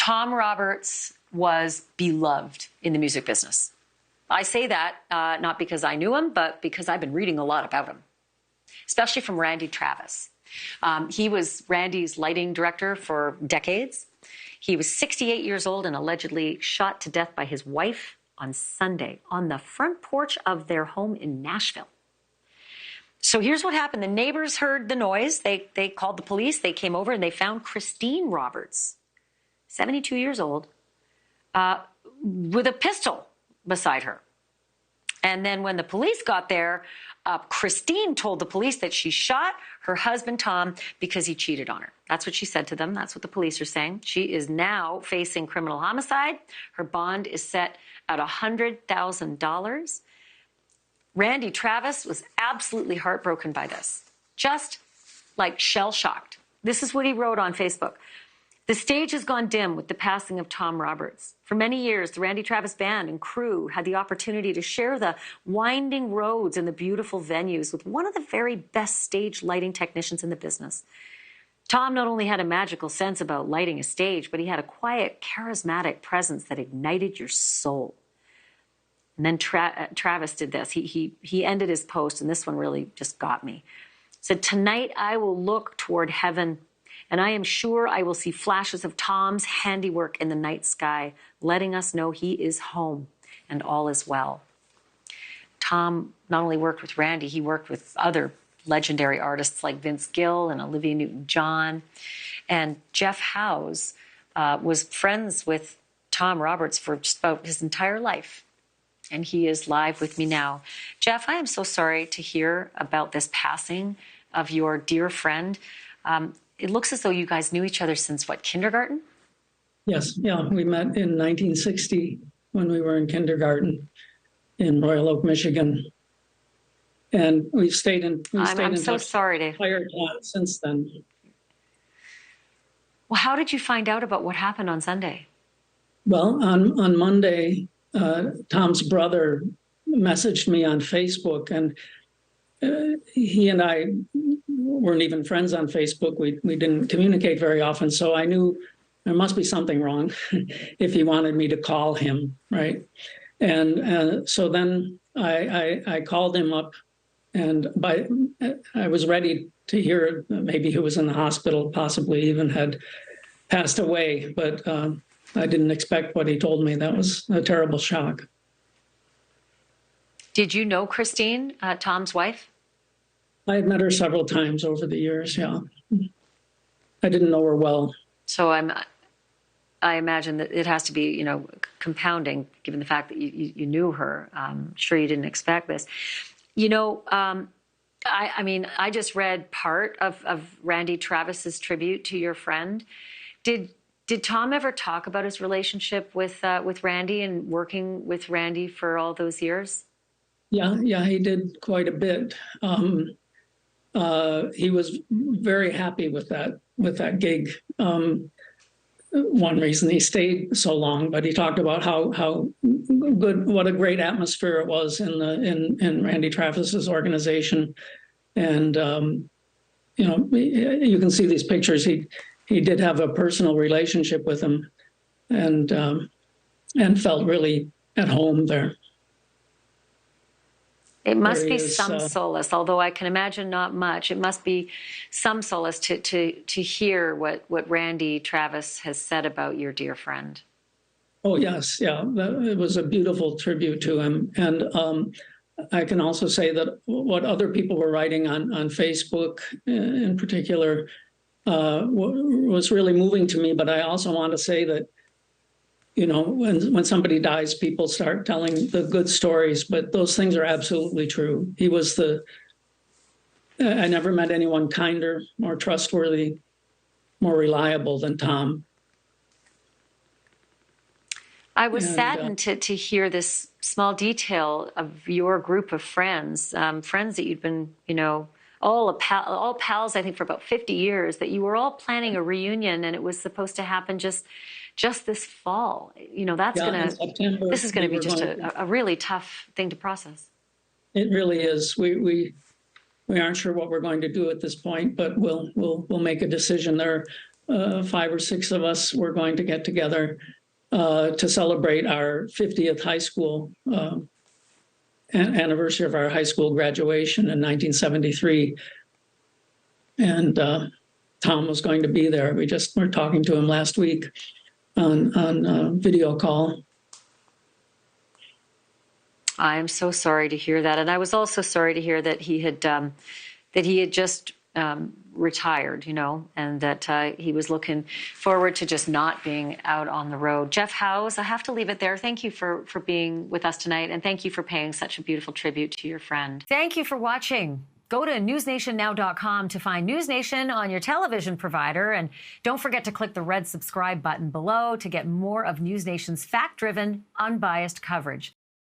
Tom Roberts was beloved in the music business. I say that not because I knew him, but because I've been reading a lot about him, especially from Randy Travis. He was Randy's lighting director for decades. He was 68 years old and allegedly shot to death by his wife on Sunday on the front porch of their home in Nashville. So here's what happened. The neighbors heard the noise. They called the police. They came over and they found Christine Roberts, 72 years old, with a pistol beside her. And then when the police got there, Christine told the police that she shot her husband, Tom, because he cheated on her. That's what she said to them. That's what the police are saying. She is now facing criminal homicide. Her bond is set at $100,000. Randy Travis was absolutely heartbroken by this, just like shell-shocked. This is what he wrote on Facebook. The stage has gone dim with the passing of Tom Roberts. For many years, the Randy Travis Band and crew had the opportunity to share the winding roads and the beautiful venues with one of the very best stage lighting technicians in the business. Tom not only had a magical sense about lighting a stage, but he had a quiet, charismatic presence that ignited your soul. And then Travis did this. He ended his post, and this one really just got me. He said, "Tonight I will look toward heaven, and I am sure I will see flashes of Tom's handiwork in the night sky, letting us know he is home and all is well." Tom not only worked with Randy, he worked with other legendary artists like Vince Gill and Olivia Newton-John. And Geoff Howes was friends with Tom Roberts for just about his entire life. And he is live with me now. Geoff, I am so sorry to hear about this passing of your dear friend. It looks as though you guys knew each other since, what, kindergarten? Yes, yeah. We met in 1960 when we were in kindergarten in Royal Oak, Michigan. And we've stayed in I'm so touch sorry to entire time since then. Well, how did you find out about what happened on Sunday? Well, on Monday, Tom's brother messaged me on Facebook, and he and I weren't even friends on Facebook. We didn't communicate very often, so I knew there must be something wrong if he wanted me to call him, right? And so then I called him up, and I was ready to hear maybe he was in the hospital, possibly even had passed away, but I didn't expect what he told me. That was a terrible shock. Did you know Christine, Tom's wife? I had met her several times over the years, yeah. I didn't know her well. So I imagine that it has to be, compounding, given the fact that you knew her. I'm sure you didn't expect this. I just read part of Randy Travis's tribute to your friend. Did Tom ever talk about his relationship with Randy and working with Randy for all those years? Yeah, he did quite a bit. He was very happy with that gig. One reason he stayed so long, but he talked about how good, what a great atmosphere it was in Randy Travis's organization, and you can see these pictures. He did have a personal relationship with him, and felt really at home there. It must be some solace, although I can imagine not much. It must be some solace to hear what Randy Travis has said about your dear friend. Oh, yes. Yeah. It was a beautiful tribute to him. And I can also say that what other people were writing on Facebook in particular was really moving to me. But I also want to say that, when somebody dies, people start telling the good stories, but those things are absolutely true. He was I never met anyone kinder, more trustworthy, more reliable than Tom. I was saddened to hear this small detail of your group of friends, friends that you'd been, all pals, I think, for about 50 years, that you were all planning a reunion, and it was supposed to happen just this fall. This is going to be just a really tough thing to process. It really is. We aren't sure what we're going to do at this point, but we'll make a decision. There 5 or 6 of us were going to get together to celebrate our 50th high school anniversary of our high school graduation in 1973. And Tom was going to be there. We just were talking to him last week on video call. I'm so sorry to hear that, and I was also sorry to hear that he had just retired, and that he was looking forward to just not being out on the road. Geoff Howes, I have to leave it there. Thank you for being with us tonight, and thank you for paying such a beautiful tribute to your friend. Thank you for watching. Go to newsnationnow.com to find NewsNation on your television provider, and don't forget to click the red subscribe button below to get more of NewsNation's fact-driven, unbiased coverage.